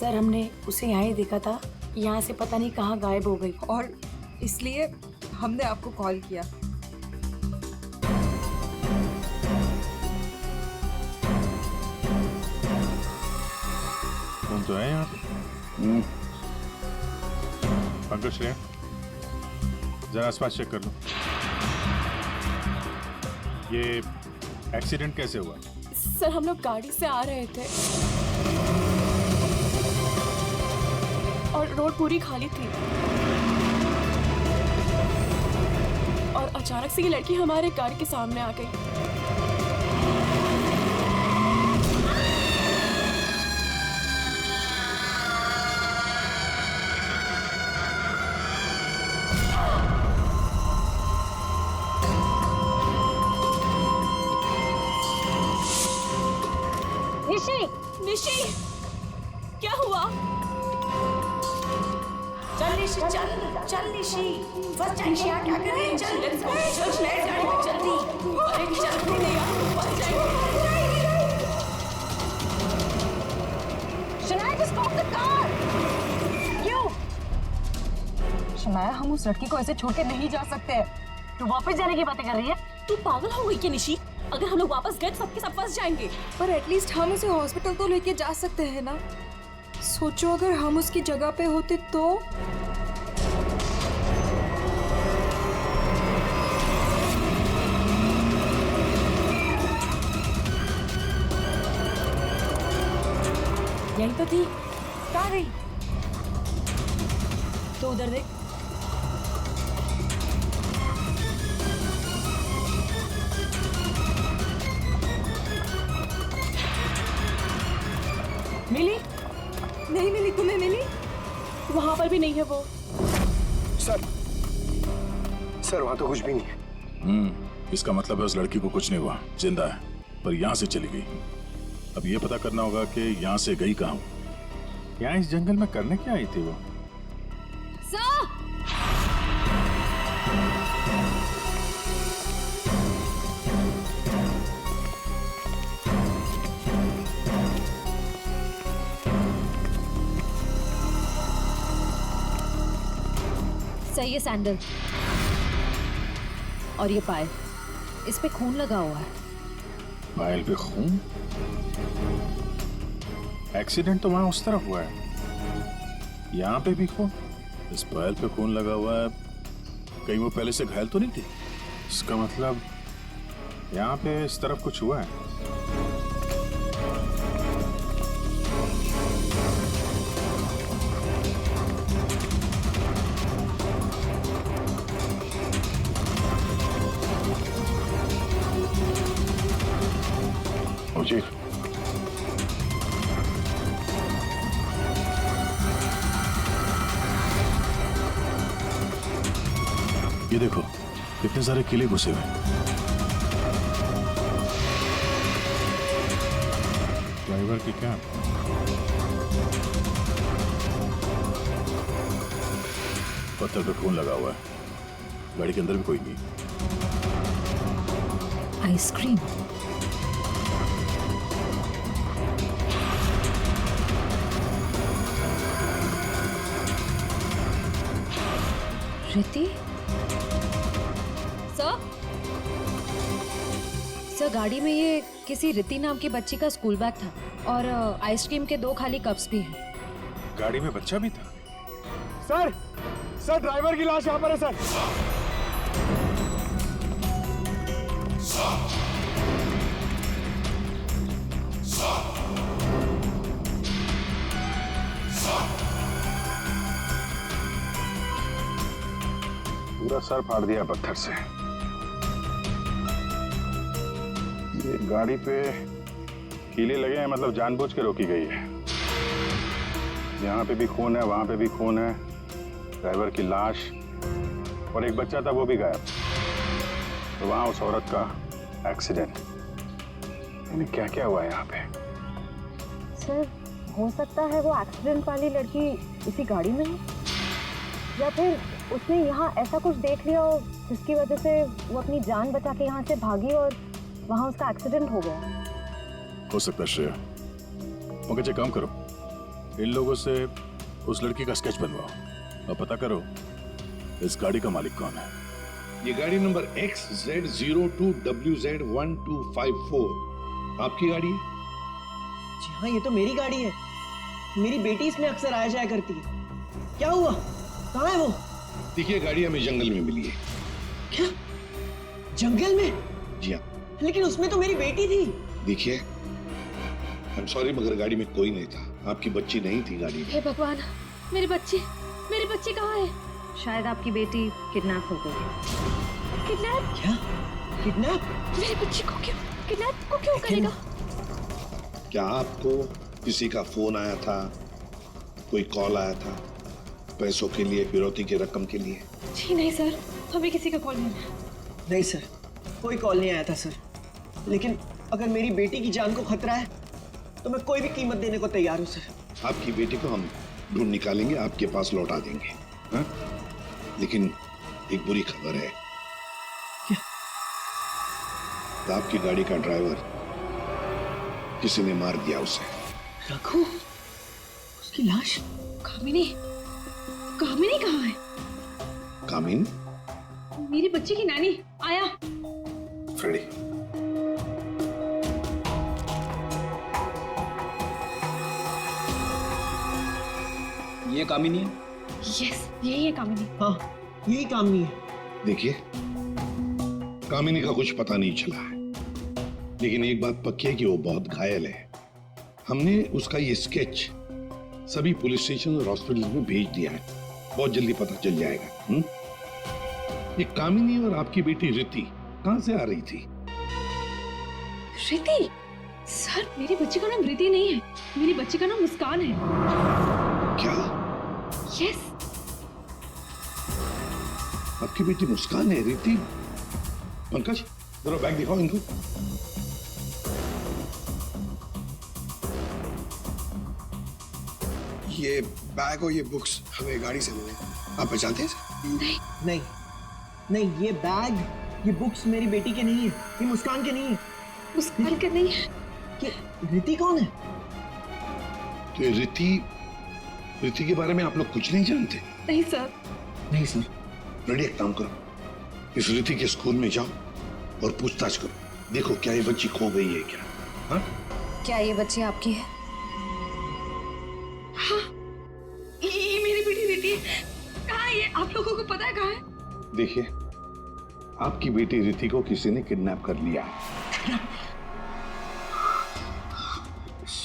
Sir हमने उसे यहाँ ही देखा था, यहाँ से पता नहीं कहाँ गायब हो गई और इसलिए हमने आपको कॉल किया। कौन तो है यहाँ पे? पंकज श्रेया, जरा आसपास चेक कर लो। ये एक्सीडेंट कैसे हुआ? सर हम लोग गाड़ी से आ रहे थे और रोड पूरी खाली थी और अचानक से ये लड़की हमारे गाड़ी के सामने आ गई। निशी, निशी, क्या हुआ? चल निशी, चल चल निशी, फर्स्ट टाइम क्या कर रही है? चल लेट्स गो, चल लेट्स गो जल्दी। अरे जल्दी नहीं यार, first time. Shanaya just stop the car। क्यों? शनाया हम उस लड़की को ऐसे छोड़ के नहीं जा सकते। तू वापस जाने की बातें कर रही है? तू पागल हो गई क्या निशी? अगर हम लोग वापस गए तो सबके सब फंस जाएंगे। पर एटलीस्ट हम उसे हॉस्पिटल तो लेके जा सकते हैं ना। सोचो अगर हम उसकी जगह पे होते तो। यही तो थी, कहाँ गई? तो उधर देख। मिली? नहीं मिली, तुम्हें मिली? वहां पर भी नहीं है वो। सर वहां तो कुछ भी नहीं है। इसका मतलब है उस लड़की को कुछ नहीं हुआ, जिंदा है, पर यहाँ से चली गई। अब ये पता करना होगा कि यहाँ से गई कहाँ। यहाँ इस जंगल में करने क्या आई थी वो? सही है सैंडल और ये पायल, इस पे खून लगा हुआ है। पायल पे खून? एक्सीडेंट तो वहां उस तरफ हुआ है, यहाँ पे भी खून। इस पायल पे खून लगा हुआ है, कहीं वो पहले से घायल तो नहीं थी? इसका मतलब यहाँ पे इस तरफ कुछ हुआ है। जी ये देखो कितने सारे किले घुसे हुए। ड्राइवर की क्या? पत्थर पे खून लगा हुआ है, गाड़ी के अंदर भी कोई नहीं। आइसक्रीम। रिति? सर गाड़ी में ये किसी रिति नाम की बच्ची का स्कूल बैग था और आइसक्रीम के 2 खाली कप्स भी हैं। गाड़ी में बच्चा भी था? सर ड्राइवर की लाश यहाँ पर है सर। पूरा सर फाड़ दिया पत्थर से। ये गाड़ी पे कीले लगे हैं, मतलब जानबूझ के रोकी गई है। यहाँ पे भी खून है, वहां पे भी खून है, ड्राइवर की लाश और एक बच्चा था वो भी गायब। तो वहां उस औरत का एक्सीडेंट। यानी क्या क्या हुआ है यहाँ पे? सर हो सकता है वो एक्सीडेंट वाली लड़की इसी गाड़ी में है, या फिर उसने यहाँ ऐसा कुछ देख लिया हो जिसकी वजह से वो अपनी जान बचा के यहाँ से भागी और वहाँ उसका एक्सीडेंट हो गया। हो सकता है श्रेया। मगर एक काम करो, इन लोगों से उस लड़की का स्केच बनवाओ और पता करो इस गाड़ी का मालिक कौन है। ये गाड़ी नंबर XZ02WZ1254 आपकी गाड़ी है? जी हाँ, ये तो मेरी गाड़ी है। मेरी बेटी इसमें अक्सर आया जाया करती है। क्या हुआ? कहाँ है वो? देखिए, गाड़ी हमें जंगल में मिली है। क्या? जंगल में? जी हाँ। लेकिन उसमें तो मेरी बेटी थी। देखिए, आई एम सॉरी मगर गाड़ी में कोई नहीं था। आपकी बच्ची नहीं थी गाड़ी में। हे भगवान, मेरी बच्ची कहाँ है? शायद आपकी बेटी किडनैप हो गई। किडनैप? क्या? किडनैप? मेरी बच्ची को क्यों करेगा? क्या आपको किसी का फोन आया था, कोई कॉल आया था पैसों के लिए, फिरौती की रकम के लिए? जी नहीं सर, हमें किसी का कॉल नहीं आया। नहीं सर, कोई कॉल नहीं आया था सर। लेकिन अगर मेरी बेटी की जान को खतरा है तो मैं कोई भी कीमत देने को तैयार हूँ सर। आपकी बेटी को हम ढूंढ निकालेंगे, आपके पास लौटा देंगे। हाँ? लेकिन एक बुरी खबर है। क्या? आपकी गाड़ी का ड्राइवर किसी ने मार दिया उसे। रघु, उसकी लाश? कामिनी कहाँ है? कामिन? मेरी बच्ची की नानी आया। फ्रेडी, ये कामिनी है? यस, यही है कामिनी। हाँ, यही काम नहीं है। देखिए, कामिनी का कुछ पता नहीं चला है, लेकिन एक बात पक्की है कि वो बहुत घायल है। हमने उसका ये स्केच सभी पुलिस स्टेशन और हॉस्पिटल में भेज दिया है। बहुत जल्दी पता चल जाएगा। ये कामिनी और आपकी बेटी रिति कहां से आ रही थी? रिति? सर, मेरी बच्ची का नाम रिति नहीं है, मेरी बच्ची का नाम मुस्कान है। क्या? यस। आपकी बेटी मुस्कान है? रिति? पंकज, जरा बैग दिखाओ इनको। ये बैग और ये बुक्स हमें गाड़ी से मिले। आप पहचानते हैं? नहीं, ये बैग, ये बुक्स मेरी बेटी के नहीं है, ये मुस्कान के नहीं है। मुस्कान के नहीं है? ये रिति कौन है? तो ये रिति के बारे में आप लोग कुछ नहीं जानते? नहीं सर। नहीं सर। रेडी, एक काम करो, इस रिति के स्कूल में जाओ और पूछताछ करो। देखो क्या ये बच्ची खो गई है क्या? हाँ? क्या ये बच्ची आपकी है? हाँ, ये मेरी बेटी रिति है। कहाँ है ये? आप लोगों को पता है कहाँ है? देखिए, आपकी बेटी रिति को किसी ने किडनैप कर लिया।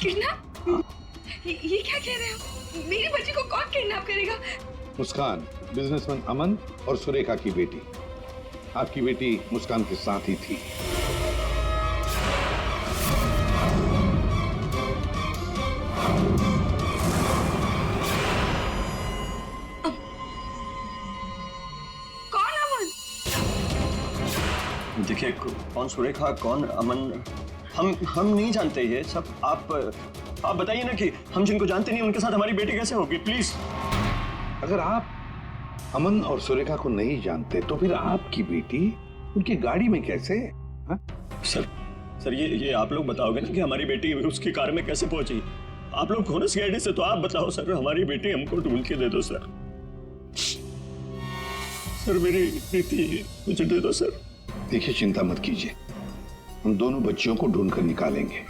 किडनैप? ये क्या कह रहे हो? मेरी बच्ची को कौन किडनैप करेगा? मुस्कान, बिजनेसमैन अमन और सुरेखा की बेटी। आपकी बेटी मुस्कान के साथ ही थी। देखिए, कौन सुरेखा, कौन अमन, हम नहीं जानते ये सब। आप बताइए ना कि हम जिनको जानते नहीं उनके साथ हमारी बेटी कैसे होगी, प्लीज। अगर आप अमन और सुरेखा को नहीं जानते तो फिर आपकी बेटी उनकी गाड़ी में कैसे? हाँ? सर ये आप लोग बताओगे ना कि हमारी बेटी उसकी कार में कैसे पहुंची? आप लोग हो ना सीआईडी से, तो आप बताओ सर, हमारी बेटी हमको ढूंढ के दे दो सर। सर मेरी बेटी मुझे दे दो सर। देखिए, चिंता मत कीजिए, हम दोनों बच्चियों को ढूंढ कर निकालेंगे।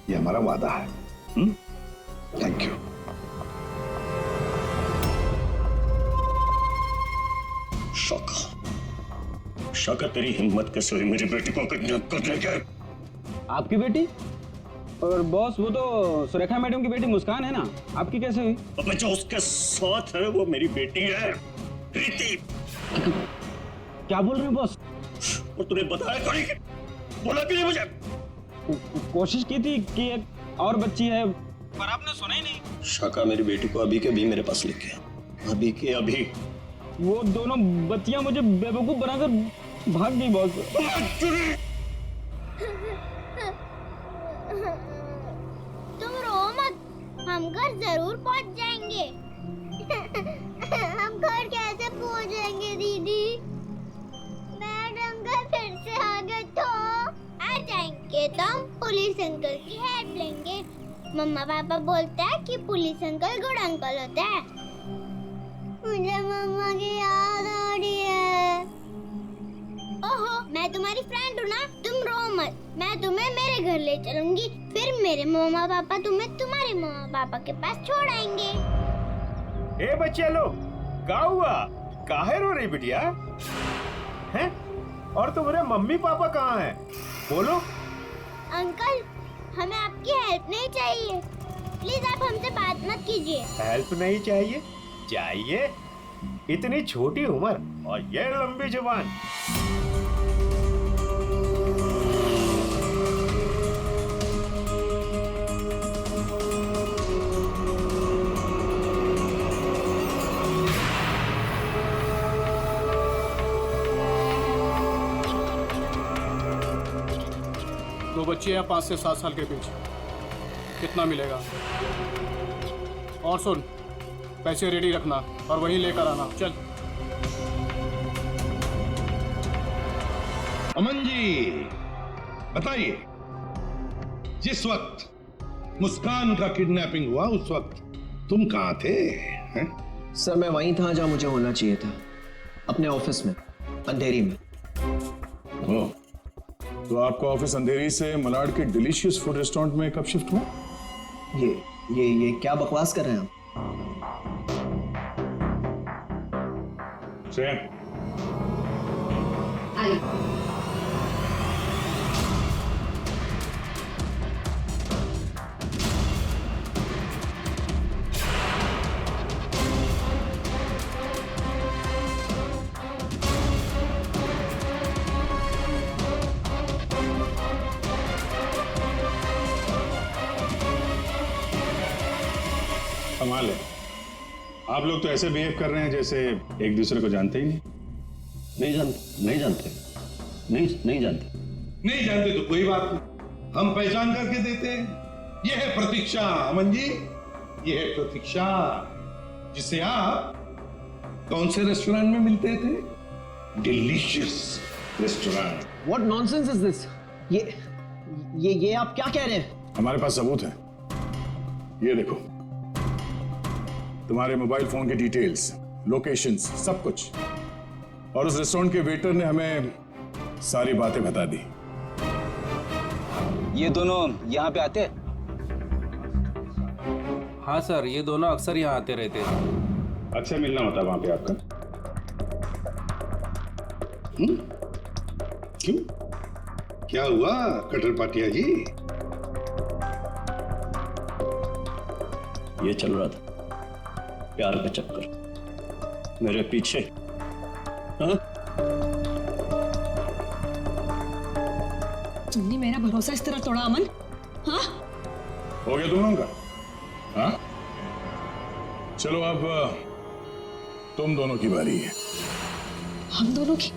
ये हमारा वादा है। Thank you. शौका, तेरी हिम्मत कैसे हुई मेरी बेटी को किडनैप करने की? आपकी बेटी? और बॉस, वो तो सुरेखा मैडम की बेटी मुस्कान है ना, आपकी कैसे हुई? अब जो उसके साथ है वो मेरी बेटी है, रिति। क्या बोल रहे हैं बॉस? और तूने बताया थोड़ी, बोला क्यों नहीं मुझे? कोशिश की थी कि एक और बच्ची है, पर आपने सुना ही नहीं। शाका, मेरी बेटी को अभी के अभी मेरे पास लेके, अभी के अभी। वो दोनों बच्चियां मुझे बेवकूफ बनाकर भाग गई बॉस। तुम रो मत, हम घर जरूर पहुंच जाएंगे। हम घर कैसे पहुंचेंगे दीदी? मैडम घर फिर से आ गए तो आ जाएंगे तो हम पुलिस अंकल की हेल्प लेंगे। मम्मा पापा बोलते हैं कि पुलिस अंकल गुड अंकल होते हैं। मुझे मम्मा की याद आ रही है। ओहो, मैं तुम्हारी फ्रेंड हूँ ना, तुम रो मत। मैं तुम्हें मेरे घर ले चलूंगी, फिर मेरे मम्मा पापा तुम्हें तुम्हारे मम्मा पापा के पास छोड़ आएंगे। ए बच्चे लोग, क्या हुआ? काहे रो रही बिटिया? हैं? और तुम्हारे मम्मी पापा कहाँ हैं? बोलो। अंकल, हमें आपकी हेल्प नहीं चाहिए, प्लीज आप हमसे बात मत कीजिए। हेल्प नहीं चाहिए? चाहिए? इतनी छोटी उम्र और ये लंबी जुबान। दो बच्चे हैं 5 से 7 साल के बीच, कितना मिलेगा? और सुन, पैसे रेडी रखना और वहीं लेकर आना। चल। अमन जी, बताइए, जिस वक्त मुस्कान का किडनैपिंग हुआ उस वक्त तुम कहाँ थे? हैं? सर मैं वहीं था जहाँ मुझे होना चाहिए था, अपने ऑफिस में, अंधेरी में। ओह, तो आपका ऑफिस अंधेरी से मलाड के डिलीशियस फूड रेस्टोरेंट में कब शिफ्ट हुआ? ये क्या बकवास कर रहे हैं आप? श्रेया, कमाल है, आप लोग तो ऐसे बिहेव कर रहे हैं जैसे एक दूसरे को जानते ही नहीं। नहीं जानते। नहीं जानते तो कोई बात नहीं, हम पहचान करके देते हैं। यह है प्रतीक्षा अमन जी, यह है प्रतीक्षा, जिसे आप कौन से रेस्टोरेंट में मिलते थे? Delicious restaurant. What nonsense is this? ये आप क्या कह रहे हैं? हमारे पास सबूत है, ये देखो, तुम्हारे मोबाइल फोन की डिटेल्स, लोकेशंस, सब कुछ। और उस रेस्टोरेंट के वेटर ने हमें सारी बातें बता दी। ये दोनों यहाँ पे आते? हाँ सर, ये दोनों अक्सर यहाँ आते रहते हैं। अच्छा मिलना होता वहां पे आपका? क्यों, क्या हुआ कटर पाटिया जी? ये चल रहा था प्यार का चक्कर मेरे पीछे। हाँ? तुमने मेरा भरोसा इस तरह तोड़ा अमन? हाँ? हो गया तुम लोगों का? हाँ? चलो अब तुम दोनों की बारी है। हम दोनों की?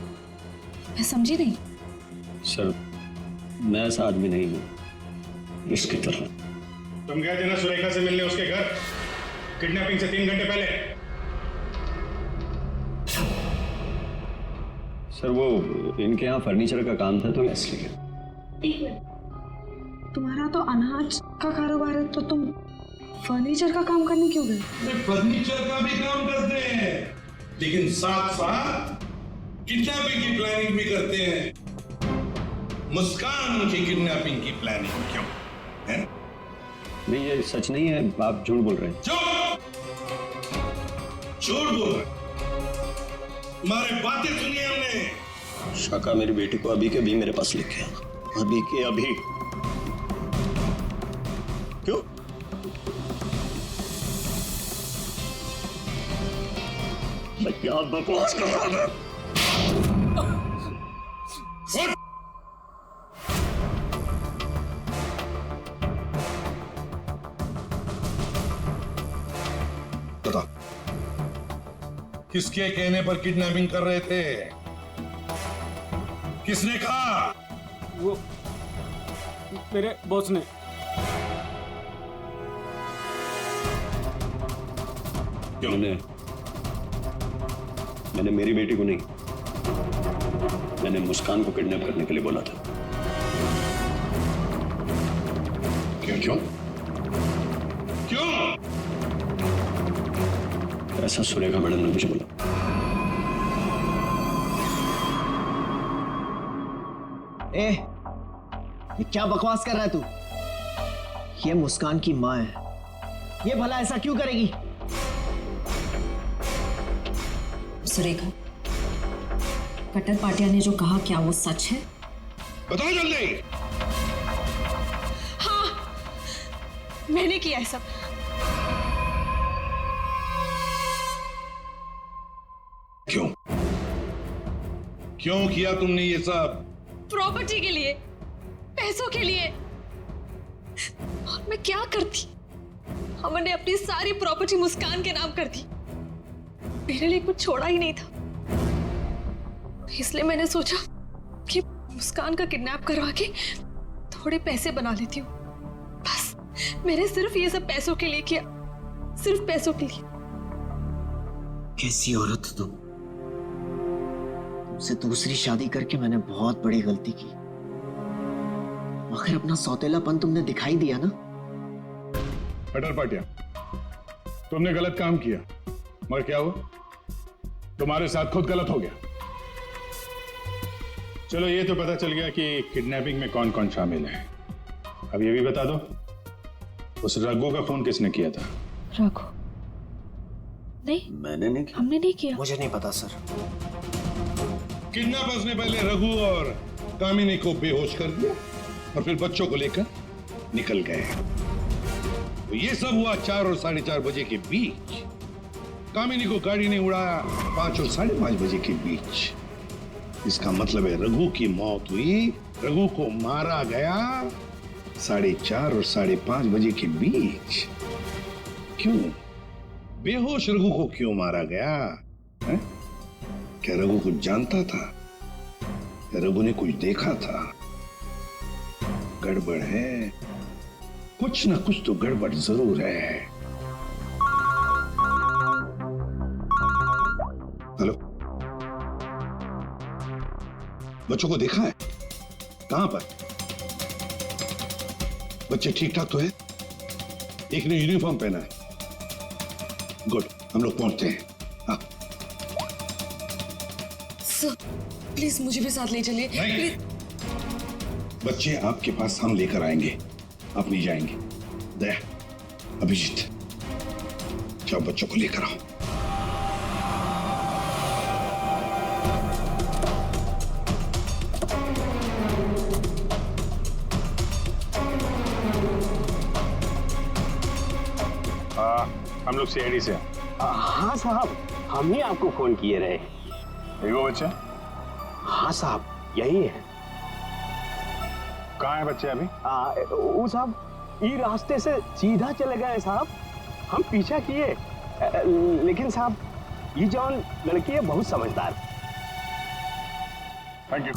मैं समझी नहीं। सर, मैं ऐसा आदमी नहीं हूं इसकी तरह। तुम गए थे ना सुरेखा से मिलने उसके घर, किडनैपिंग से 3 घंटे पहले। सर वो इनके यहाँ फर्नीचर का काम था तो इसलिए। तुम्हारा तो अनाज का कारोबार है, तो तुम फर्नीचर का काम करने क्यों गए? फर्नीचर का भी काम करते हैं, लेकिन साथ साथ किडनैपिंग की प्लानिंग भी करते हैं। मुस्कान की किडनैपिंग की प्लानिंग क्यों है? नहीं, ये सच नहीं है, आप झूठ बोल रहे हैं। झूठ बोल रहे, तुम्हारे बातें सुनी हमने। शाका मेरी बेटी को अभी के अभी मेरे पास लेके आना, अभी के अभी। क्यों? मैं क्या बकवास कर रहा था? बता, किसके कहने पर किडनैपिंग कर रहे थे? किसने कहा? वो मेरे बॉस ने। मैंने मेरी बेटी को नहीं, मैंने मुस्कान को किडनैप करने के लिए बोला था। क्यों? क्यों? ऐसा सुरेखा मैडम ने मुझे बोला। ए, ये क्या बकवास कर रहा है तू? ये मुस्कान की माँ है, ये भला ऐसा क्यों करेगी? सुरेखा, कट्टर पाटिया ने जो कहा क्या वो सच है? बताओ जल्दी। हाँ, मैंने किया है सब। क्यों? क्यों किया तुमने ये सब? प्रॉपर्टी के लिए, पैसों के लिए। और मैं क्या करती? हमने अपनी सारी प्रॉपर्टी मुस्कान के नाम कर दी। मेरे लिए कुछ छोड़ा ही नहीं था। इसलिए मैंने सोचा कि मुस्कान का किडनैप करवा के थोड़े पैसे बना लेती हूँ। बस मैंने सिर्फ ये सब पैसों के लिए किया, सिर्फ पैसों के लिए। कैसी औरत हो तुम? तुमसे दूसरी शादी करके मैंने बहुत बड़ी गलती की। आखिर अपना सौतेलापन तुमने दिखाई दिया ना। कट्टर पाटिया, तुमने गलत काम किया, मगर क्या हुआ? तुम्हारे साथ खुद गलत हो गया। चलो ये तो पता चल गया कि किडनैपिंग में कौन कौन शामिल है। अब ये भी बता दो, उस रघु का फोन किसने किया था? रघु? नहीं, मैंने नहीं किया। हमने नहीं किया। मुझे नहीं पता सर। किडनैपर्स ने पहले रघु और कामिनी को बेहोश कर दिया और फिर बच्चों को लेकर निकल गए। तो ये सब हुआ 4 और 4:30 बजे के बीच। कामिनी को गाड़ी ने उड़ाया 5 और 5:30 बजे के बीच। इसका मतलब है रघु की मौत हुई, रघु को मारा गया 4:30 और 5:30 बजे के बीच। क्यों? बेहोश रघु को क्यों मारा गया है? क्या रघु कुछ जानता था? क्या रघु ने कुछ देखा था? गड़बड़ है, कुछ ना कुछ तो गड़बड़ जरूर है। हेलो, बच्चों को देखा है? कहां पर? बच्चे ठीक ठाक तो है? एक ने यूनिफॉर्म पहना है। गुड, हम लोग पहुंचते हैं। हाँ। सर, प्लीज मुझे भी साथ ले चलिए। नहीं, बच्चे आपके पास हम लेकर आएंगे, आप नहीं जाएंगे। दया, अभिजीत, जाओ बच्चों को लेकर आओ। हम लोग सीआईडी से हैं। हाँ साहब, हम ही आपको फोन किए रहे। यही वो बच्चे? हाँ साहब, यही है। कहाँ है बच्चे अभी? वो साहब ये रास्ते से सीधा चले गए साहब। हम पीछा किए, लेकिन साहब ये जौन लड़की है बहुत समझदार। Thank you.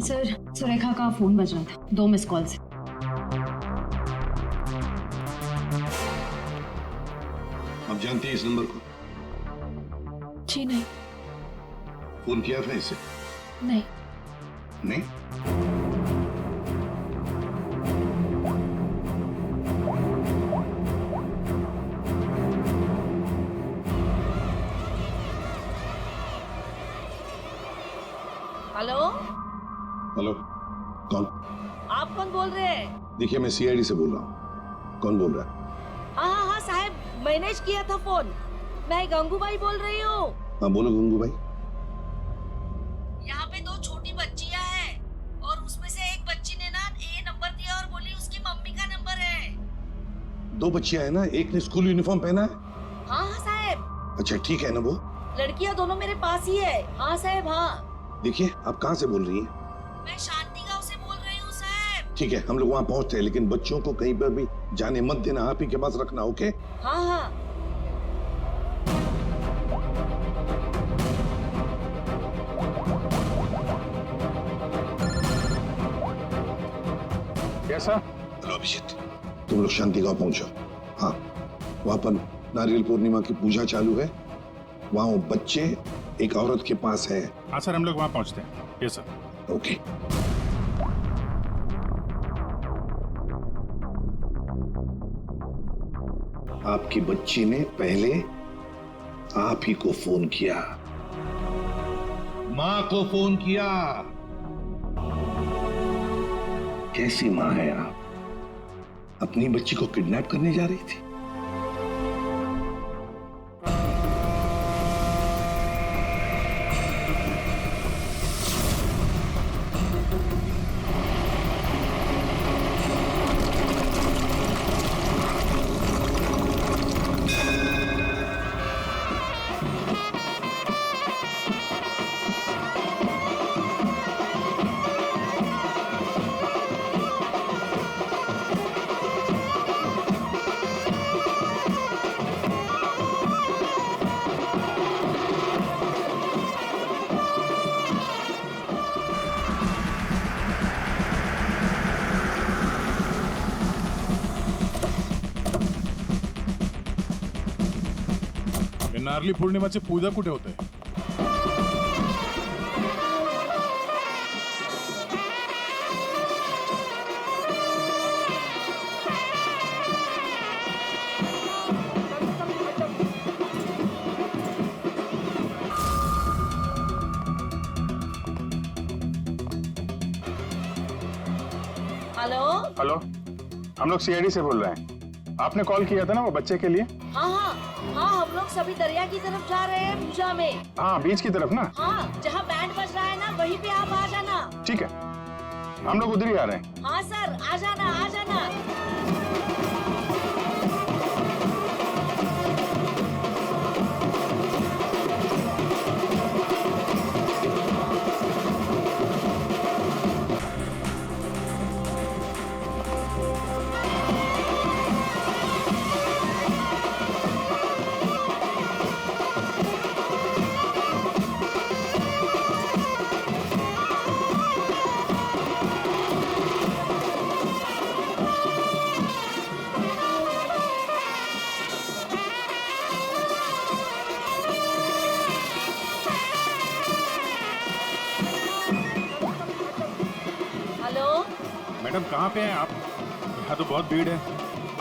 सर, सुरेखा का फोन बज रहा था 2 मिस कॉल से। आप जानती हैं इस नंबर को? जी नहीं। फोन किया था इसे? नहीं। नहीं? हेलो? हेलो, कौन? आप कौन बोल रहे हैं? देखिए, मैं सीआईडी से बोल रहा हूँ। कौन बोल रहा है? हाँ साहब, मैंने किया था फोन। मैं गंगूबाई बोल रही हूँ। हाँ बोलो गंगू भाई। यहाँ पे 2 छोटी बच्चियाँ हैं और उसमें से एक बच्ची ने ना ये नंबर दिया और बोली उसकी मम्मी का नंबर है। 2 बच्चियां हैं ना, एक ने स्कूल यूनिफॉर्म पहना है। हाँ साहब। अच्छा ठीक है ना वो? लड़कियाँ दोनों मेरे पास ही है। हाँ साहब, हाँ। देखिए, आप कहाँ से बोल रही हैं? मैं शांति गांव से बोल रही हूँ साहब। ठीक है, हम लोग वहाँ पहुँचते हैं, लेकिन बच्चों को कहीं पर भी जाने मत देना, आप ही के पास रखना। ओके? हाँ हाँ। Yes sir. हेलो अभिजीत, तुम लोग शांति गांव पहुंचो। हाँ, वहां पर नारियल पूर्णिमा की पूजा चालू है। वहां वो बच्चे एक औरत के पास है। हाँ सर, हम लोग वहां पहुंचते हैं। Yes sir. ओके। आपकी बच्ची ने पहले आप ही को फोन किया, मां को फोन किया। कैसी मां है आप? अपनी बच्ची को किडनैप करने जा रही थी। नारली पौर्णिमाची पूजा कुठे होते? हेलो हेलो, हम लोग सीआईडी से बोल रहे हैं। आपने कॉल किया था ना वो बच्चे के लिए? हाँ हाँ हाँ, हम लोग सभी दरिया की तरफ जा रहे हैं पूजा में। हाँ, बीच की तरफ ना? हाँ, जहाँ बैंड बज रहा है ना वहीं पे आप आ जाना। ठीक है, हम लोग उधर ही आ रहे हैं। हाँ सर, आ जाना आ जाना। मैडम कहाँ पे हैं आप? यहाँ तो बहुत भीड़ है,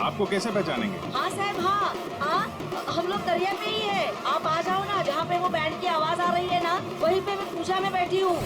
आपको कैसे पहचानेंगे? हाँ साहब, हाँ हाँ, हम लोग दरिया पे ही है। आप आ जाओ ना, जहाँ पे वो बैंड की आवाज आ रही है ना, वहीं पे मैं पूजा में बैठी हूँ।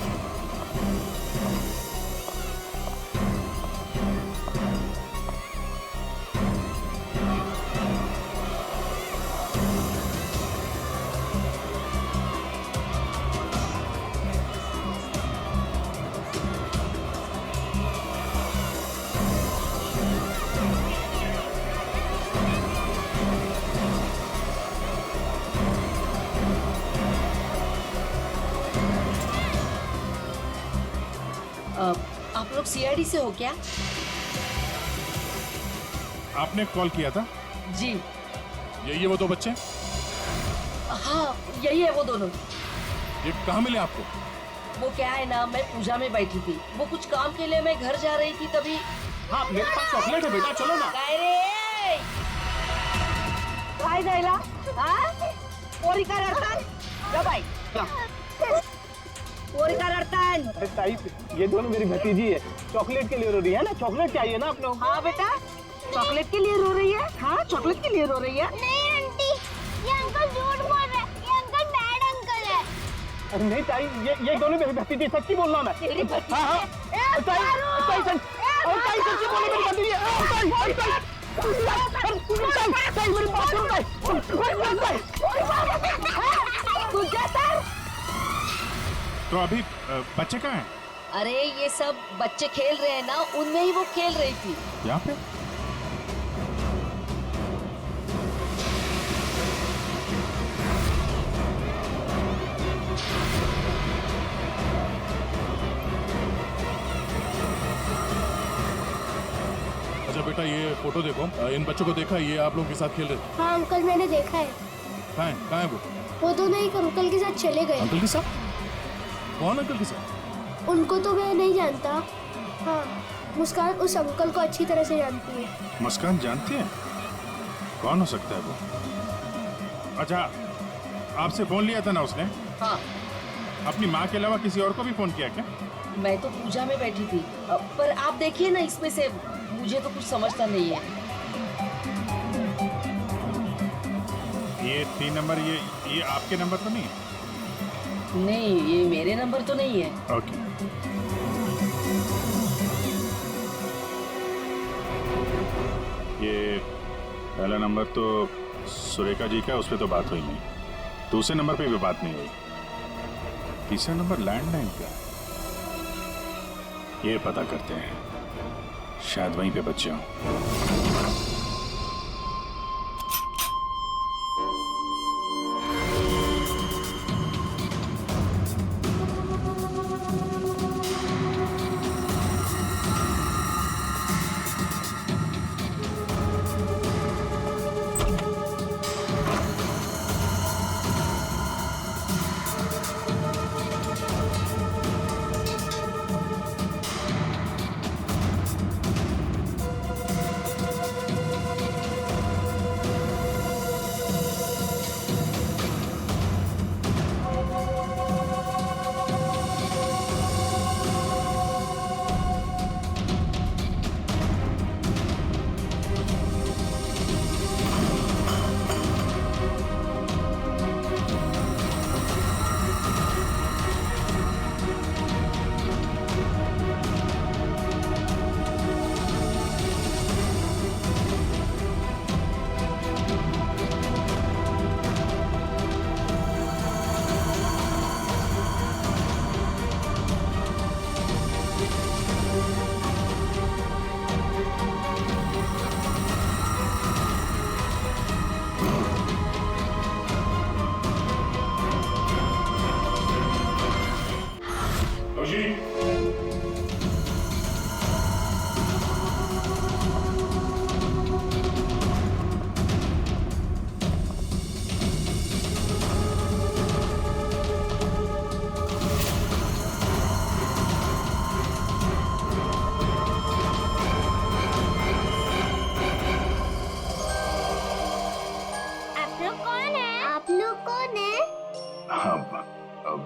आप लोग सीआईडी से हो क्या? आपने कॉल किया था? जी। यही है वो दो बच्चे? हाँ, यही है वो दोनों। ये कहाँ मिले आपको? वो क्या है ना, मैं पूजा में बैठी थी, वो कुछ काम के लिए मैं घर जा रही थी तभी। हाँ, मेरे पास चॉकलेट है बेटा, चलो ना। काय जायला? हाँ? पोरी का रडतान? जा बाई। पोरी का रडतान? अरे ताई, ये दोनों मेरी भतीजी है, चॉकलेट के लिए रो रही है ना। चॉकलेट चाहिए ना आप लोग? हाँ बेटा, चॉकलेट के लिए रो रही है। हाँ, चॉकलेट के लिए रो रही है। नहीं आंटी, ये अंकल झूठ बोल रहे हैं। ये अंकल बैड अंकल है। अरे नहीं ताई, ये दोनों मेरी भतीजी, सच्ची बोल रहा हूं मैं। तेरी भतीजी? हाँ हाँ, ताई सच्ची बोल मेरी भतीजी है। ताई मेरी बात सुनो ताई। तो अभी बच्चे कहाँ हैं? अरे ये सब बच्चे खेल रहे हैं ना, उनमें ही वो खेल रही थी। यहाँ पे? अच्छा बेटा, ये फोटो देखो, इन बच्चों को देखा, ये आप लोगों के साथ खेल रहे थे? हाँ अंकल, मैंने देखा है। कहाँ है वो दोनों एक अंकल के साथ चले गए। अंकल के साथ? कौन अंकल के साथ? उनको तो मैं नहीं जानता। हाँ। मुस्कान उस अंकल को अच्छी तरह से जानती है। मुस्कान जानती है? कौन हो सकता है वो? अच्छा, आपसे फोन लिया था ना उसने? हाँ, अपनी माँ के अलावा किसी और को भी फोन किया क्या? मैं तो पूजा में बैठी थी, पर आप देखिए ना, इसमें से मुझे तो कुछ समझता नहीं है। ये 3 नंबर, ये आपके नंबर तो नहीं है? नहीं, ये मेरे नंबर तो नहीं है। ओके। ये पहला नंबर तो सुरेखा जी का, उस पर तो बात हुई नहीं। दूसरे नंबर पे भी बात नहीं हुई। तीसरा नंबर लैंडलाइन का, ये पता करते हैं, शायद वहीं पे बच्चे हों।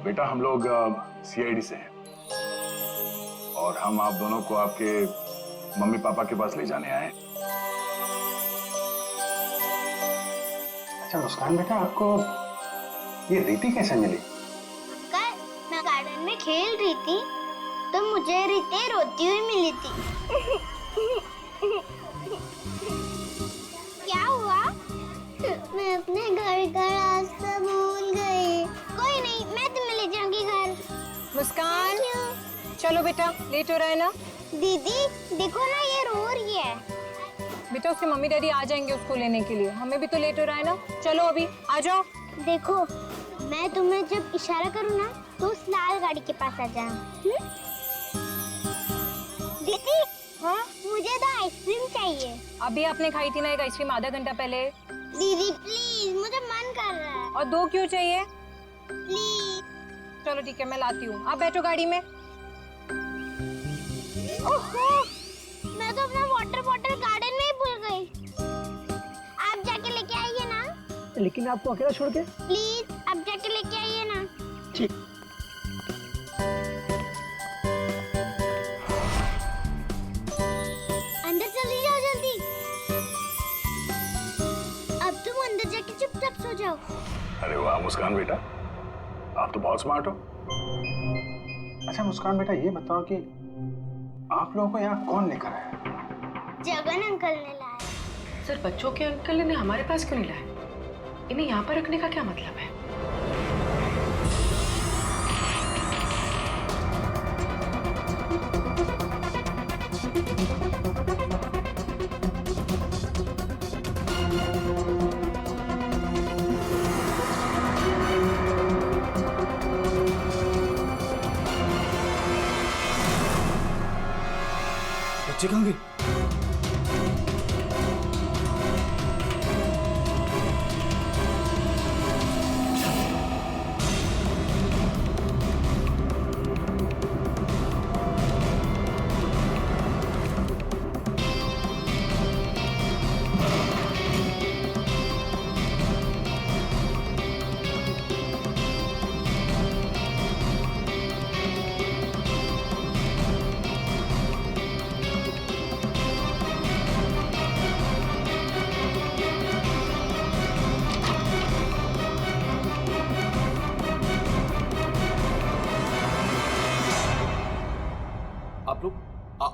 बेटा, हम लोग सीआईडी से हैं और हम आप दोनों को आपके मम्मी पापा के पास ले जाने आए। अच्छा मुस्कान बेटा, आपको ये रीति कैसे मिली? अंकल, मैं गार्डन में खेल रही थी तो मुझे रीति रोती हुई मिली थी। क्या हुआ? मैं अपने घर का रास्ता भूल गई। कोई नहीं, मैं तुम्हें ले जाऊंगी घर। मुस्कान, चलो बेटा, लेट हो रहा है ना? दीदी देखो ना, ये रो रही है। बेटा उसके मम्मी डैडी आ जाएंगे उसको लेने के लिए, हमें भी तो लेट हो रहा है ना। चलो अभी आ जाओ। देखो, मैं तुम्हें जब इशारा करूँ ना तो उस लाल गाड़ी के पास आ जाना। दीदी, हाँ मुझे तो आइसक्रीम चाहिए। अभी आपने खाई थी ना एक आइसक्रीम आधा घंटा पहले। दीदी प्लीज, मुझे मन कर रहा है। और 2 क्यों चाहिए? प्लीज। चलो ठीक है, मैं लाती हूँ, आप बैठो गाड़ी में। ओहो, मैं तो अपना वाटर बॉटल गार्डन में ही भूल गई। आप जाके लेके आइए ना। लेकिन आपको अकेला छोड़ के? प्लीज, आप जाके लेके आइए ना। ठीक। अंदर चली जाओ जल्दी। अब तुम अंदर जाके चुपचाप सो जाओ। अरे वाह मुस्कान बेटा, आप तो बहुत स्मार्ट हो। अच्छा मुस्कान बेटा, ये बताओ कि आप लोगों को यहाँ कौन लेकर आया? जगन अंकल ने लाया। सर, बच्चों के अंकल ने हमारे पास क्यों नहीं लाया? इन्हें यहाँ पर रखने का क्या मतलब है? बच्चे कहाँ गए?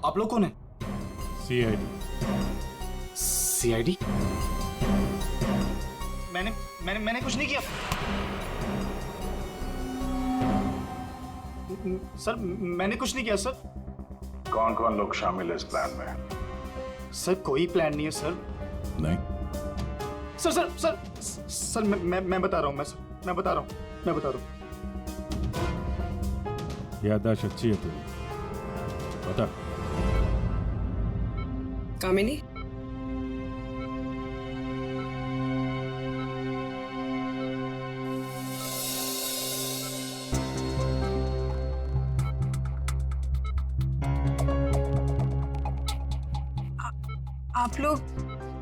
आप लोग कौन है? सीआईडी? मैंने कुछ नहीं किया सर, मैंने कुछ नहीं किया सर। कौन कौन लोग शामिल है इस प्लान में? सर कोई प्लान नहीं है सर। नहीं सर सर सर सर मैं बता रहा हूँ, मैं बता रहा हूँ। याददाश्त अच्छी है तेरी, बता। कामिनी, आप लोग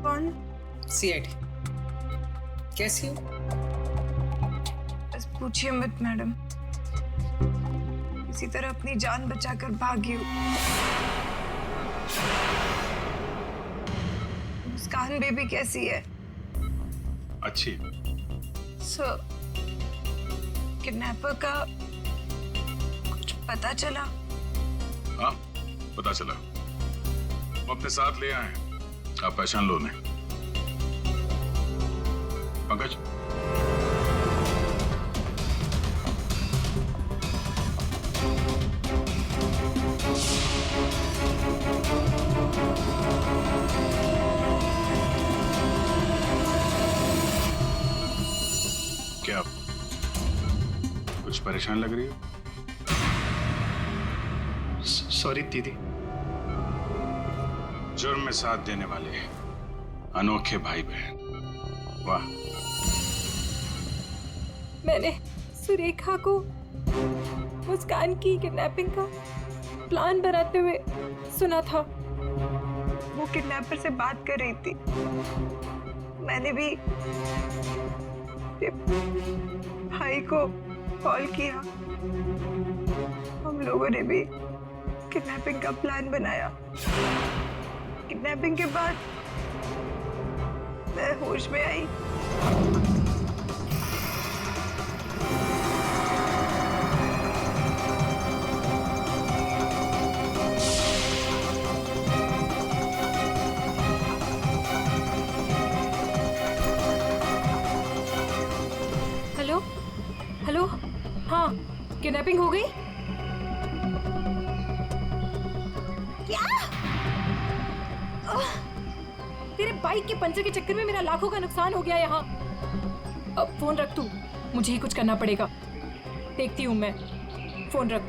कौन? सीआईडी। कैसी हो? बस पूछिए मत मैडम, किसी तरह अपनी जान बचाकर भागी हूँ। मुस्कान बेबी कैसी है? अच्छी। सर, किडनैपर का कुछ पता चला? हाँ पता चला, वो अपने साथ ले आए हैं, आप पहचान लो उन्हें। पंकज, क्या कुछ परेशान लग रही हो? सॉरी दीदी। जुर्म में साथ देने वाले अनोखे भाई बहन, वाह। मैंने सुरेखा को मुस्कान की किडनैपिंग का प्लान बनाते हुए सुना था। वो किडनैपर से बात कर रही थी। मैंने भी भाई को कॉल किया। हम लोगों ने भी किडनैपिंग का प्लान बनाया। किडनैपिंग के बाद मैं होश में आई। हेलो हेलो, हाँ किडनैपिंग हो गई? तेरे बाइक के पंचर के चक्कर में मेरा लाखों का नुकसान हो गया यहाँ। अब फोन रख तू, मुझे ही कुछ करना पड़ेगा। देखती हूँ मैं, फोन रख।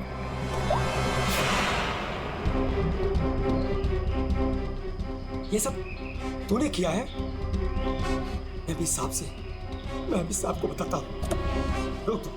ये सब तूने किया है? मैं भी साहब को बताता हूँ। रुक तू।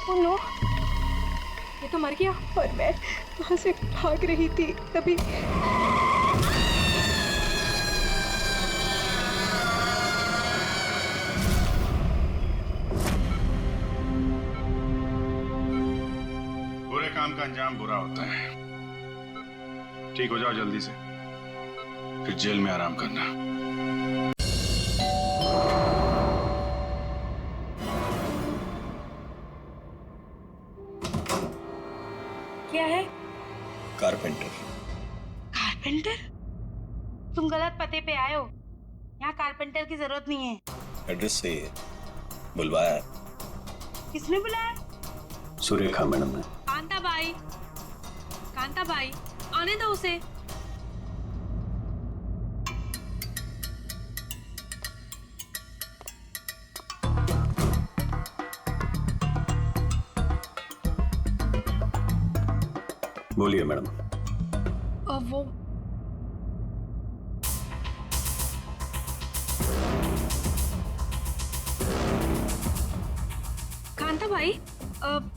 Oh no! ये तो मर गया और मैं वहां से भाग रही थी तभी। बुरे काम का अंजाम बुरा होता है। ठीक हो जाओ जल्दी से, फिर जेल में आराम करना। क्या है? कारपेंटर। कारपेंटर? तुम गलत पते पे आए हो। यहाँ कारपेंटर की जरूरत नहीं है। एड्रेस से बुलवाया है। किसने बुलाया? सुरेखा मैडम ने। कांता बाई, आने दो उसे। बोलिए मैडम। भाई,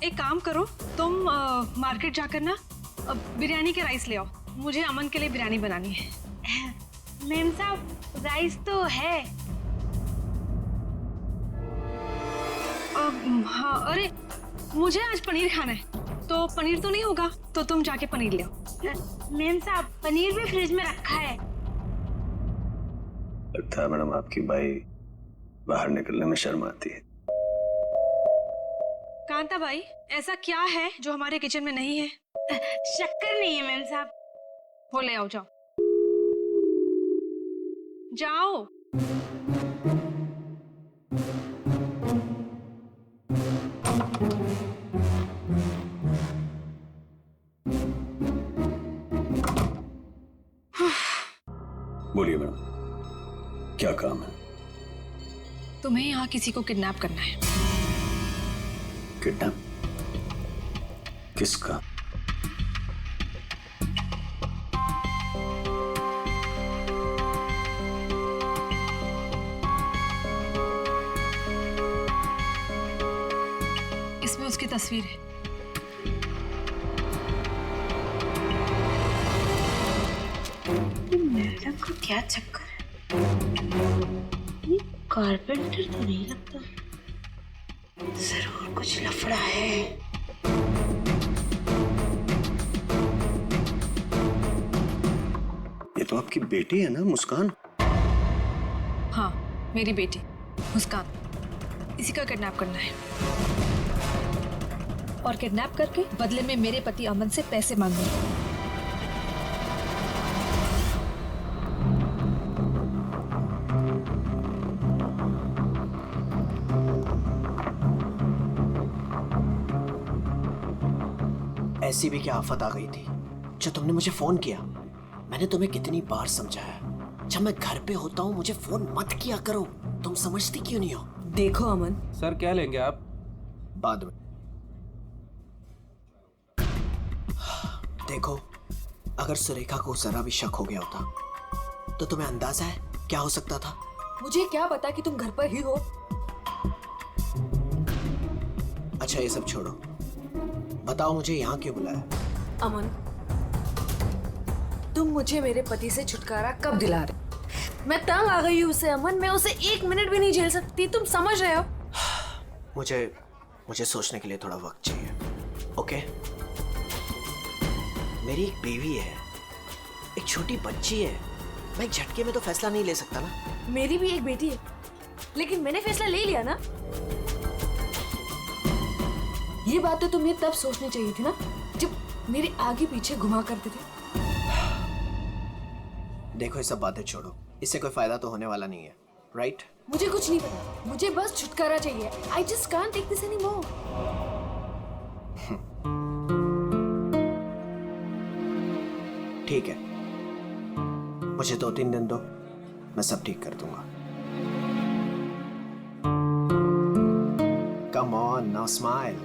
एक काम करो, तुम मार्केट जाकर ना बिरयानी के राइस ले आओ। मुझे अमन के लिए बिरयानी बनानी है। मैम साहब, राइस तो है। हाँ, अरे मुझे आज पनीर खाना है, तो पनीर तो नहीं होगा, तो तुम जाके पनीर ले आओ। मैम साहब, पनीर भी फ्रिज में रखा है। लगता है मैडम आपकी बाई बाहर निकलने में शर्म आती है। कांता भाई, ऐसा क्या है जो हमारे किचन में नहीं है? शक्कर नहीं है मैम साहब। वो ले आओ, जाओ जाओ। बोलिए मैडम, क्या काम है? तुम्हें यहाँ किसी को किडनैप करना है। किडनैप? किसका? इसमें उसकी तस्वीर है। मैडम को क्या चक्कर है? ये कारपेंटर तो नहीं लगता, जरूर कुछ लफड़ा है। ये तो आपकी बेटी है ना, मुस्कान? हाँ, मेरी बेटी मुस्कान। इसी का किडनैप करना है और किडनैप करके बदले में मेरे पति अमन से पैसे मांगने। ऐसी भी क्या आफत आ गई थी जो तुमने मुझे फोन किया? मैंने तुम्हें कितनी बार समझाया, जब मैं घर पे होता हूँ मुझे फोन मत किया करो। तुम समझती क्यों नहीं हो? देखो अमन, सर क्या लेंगे आप? बाद में। देखो, अगर सुरेखा को जरा भी शक हो गया होता तो तुम्हें अंदाजा है क्या हो सकता था? मुझे क्या पता कि तुम घर पर ही हो। अच्छा ये सब छोड़ो, बताओ मुझे यहाँ क्यों बुलाया? अमन, तुम मुझे मेरे पति से छुटकारा कब दिला रहे? मैं तंग आ गई हूँ उससे अमन, मैं उसे 1 मिनट भी नहीं झेल सकती, तुम समझ रहे हो? मुझे सोचने के लिए थोड़ा वक्त चाहिए, ओके? मेरी एक बीवी है, एक छोटी बच्ची है, मैं एक झटके में तो फैसला नहीं ले सकता ना। मेरी भी एक बेटी है, लेकिन मैंने फैसला ले लिया ना। ये बात तो तुम्हें तब सोचनी चाहिए थी ना, जब मेरे आगे पीछे घुमा करते थे। देखो ये सब बातें छोड़ो, इससे कोई फायदा तो होने वाला नहीं है, राइट? मुझे कुछ नहीं पता, मुझे बस छुटकारा चाहिए। I just can't take this anymore. ठीक है, मुझे 2-3 दिन दो, मैं सब ठीक कर दूंगा। Come on, now smile.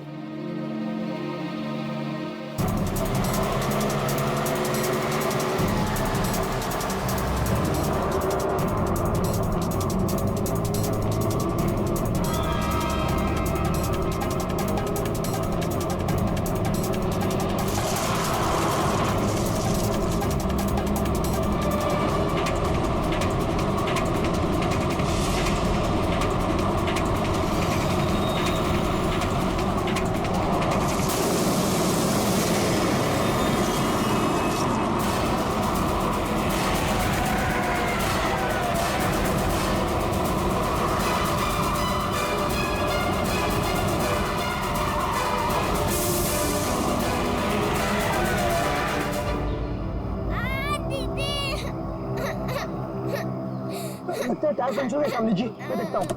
Tyre puncture है सामने जी, मैं देखता हूँ।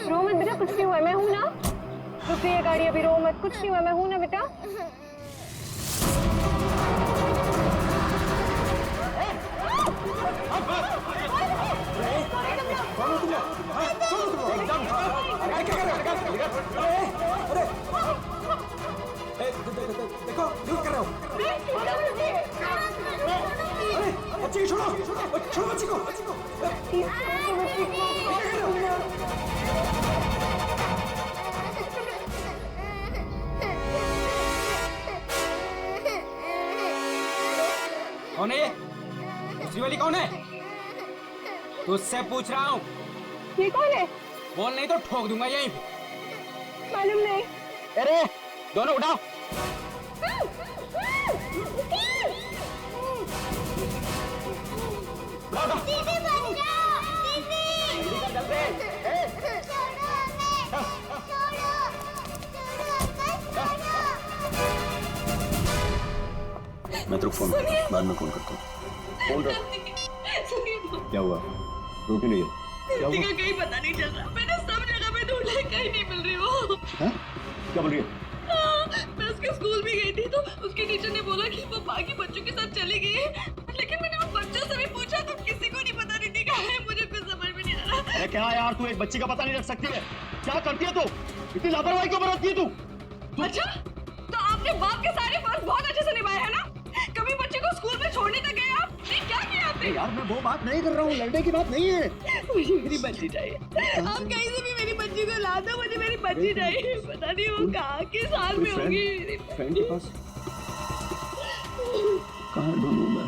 रो मत बेटा, कुछ नहीं हुआ, मैं हूँ ना। रुक गई है गाड़ी अभी, रो मत, कुछ नहीं हुआ, मैं हूँ ना बेटा। देखो क्यों कर रहे हो? अरे बच्ची को छोड़ो, छोड़ो बच्ची को। कौन है ये? दूसरी वाली कौन है? तुझसे पूछ रहा हूँ। ये कौन है? बोल नहीं तो ठोक दूंगा यहीं पे। मालूम नहीं। अरे दोनों उठाओ। दीदी बच जाओ, दीदी। छोड़ो हमें, छोड़ो, मैं तेरे को फोन बाद में फोन करता हूँ। फोन रख। क्या हुआ? रोकी नहीं है? क्या हुआ? का कहीं पता नहीं चल रहा। मैंने सब जगह पे ढूंढा, कहीं नहीं मिल रही वो। हाँ? क्या बोल रही है? मैं उसके स्कूल भी गई थी तो उसके टीचर ने बोला कि वो बाकी बच्चों के साथ चली गई है, लेकिन मैंने उन बच्चों से भी पूछा तो किसी को नहीं पता दीदी कहाँ है। मुझे कुछ समझ में नहीं आ रहा। अरे क्या यार, तू एक बच्ची का पता नहीं रख सकती है? क्या करती है तू? इतनी लापरवाही क्यों बरतती है तू? अच्छा, तो आपने बाप के सारे फर्ज बहुत अच्छे से निभाए है ना? कभी बच्चे को स्कूल में छोड़ने तक गए आप? नहीं, क्या किया आपने? यार मैं वो बात नहीं कर रहा हूँ, लड़ने की बात नहीं है। मुझे मेरी बच्ची चाहिए। आप कहीं से भी मेरी बच्ची को ला दो, मुझे मेरी बच्ची चाहिए। पता नहीं वो किस हाल में होगी। फ्रेंड के पास कहाँ ढूंढूं मैं?